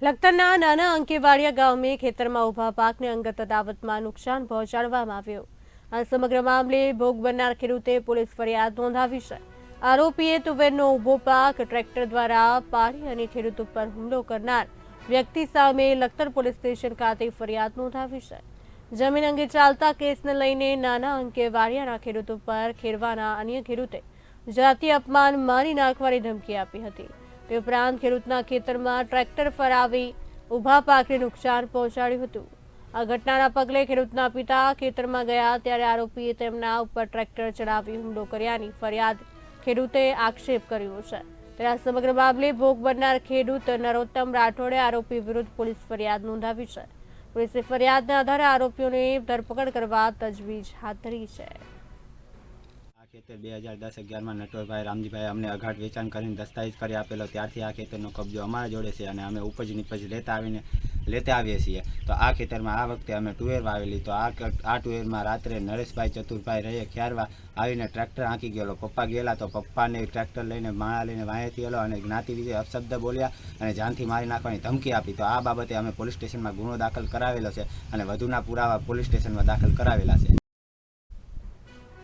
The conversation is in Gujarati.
લખતરના નાના અંકેવાડિયા ગામે ખેતરમાં ઊભા પાકને અંગત અદાવતમાં નુકસાન પહોંચાડવામાં આવ્યું। આ સમગ્ર મામલે ભોગ બનનાર ખેડૂતે પોલીસ ફરિયાદ નોંધાવી છે। આરોપીએ તુવેરનો ઊભો પાક ટ્રેક્ટર દ્વારા પાડી અને ખેડૂત ઉપર હુમલો કરનાર વ્યક્તિ સામે લખતર પોલીસ સ્ટેશન ખાતે ફરિયાદ નોંધાવી છે। જમીન અંગે ચાલતા કેસને લઈને નાના અંકેવાડિયાના ખેડૂત ઉપર ખેરવાના અન્ય ખેડૂતે જાતીય અપમાન મારી નાખવાની ધમકી આપી હતી। તે ઉપરાંત ખેડૂતના ખેતરમાં ટ્રેક્ટર ફરાવી ઊભા પાકને નુકસાન પહોંચાડ્યું હતું। આ ઘટનાના પગલે ખેડૂતના પિતા ખેતરમાં ગયા ત્યારે આરોપીએ તેમના ઉપર ટ્રેક્ટર ચડાવી હુમલો કર્યાની ફરિયાદ ખેડૂતે આક્ષેપ કર્યો છે। ત્યારે આ સમગ્ર મામલે ભોગ બનનાર ખેડૂત નરોત્તમ રાઠોડે આરોપી વિરુદ્ધ પોલીસ ફરિયાદ નોંધાવી છે। પોલીસે ફરિયાદના આધારે આરોપીઓની ધરપકડ કરવા તજવીજ હાથ ધરી છે। ખેતર 2010-11 માં નટવરભાઈ રામજીભાઈ અમને અઘાટ વેચાણ કરીને દસ્તાવેજ કરી આપેલો, ત્યારથી આ ખેતરનો કબજો અમારા જોડે છે અને અમે ઉપજ નિપજ લેતા આવીએ છીએ। તો આ ખેતરમાં આ વખતે અમે ટુવેર વાવેલી, તો આ ટુવેરમાં રાત્રે નરેશભાઈ ચતુરભાઈ રહે ખ્યારવા આવીને ટ્રેક્ટર હાંકી ગયેલો। પપ્પા ગયેલા તો પપ્પાને ટ્રેક્ટર લઈને માણા લઈને વાંહેથી ગયેલો અને જ્ઞાતિ વિશે અપશબ્દ બોલ્યા અને જાનથી મારી નાખવાની ધમકી આપી। તો આ બાબતે અમે પોલીસ સ્ટેશનમાં ગુનો દાખલ કરાવેલો છે અને વધુના પુરાવા પોલીસ સ્ટેશનમાં દાખલ કરાવેલા છે।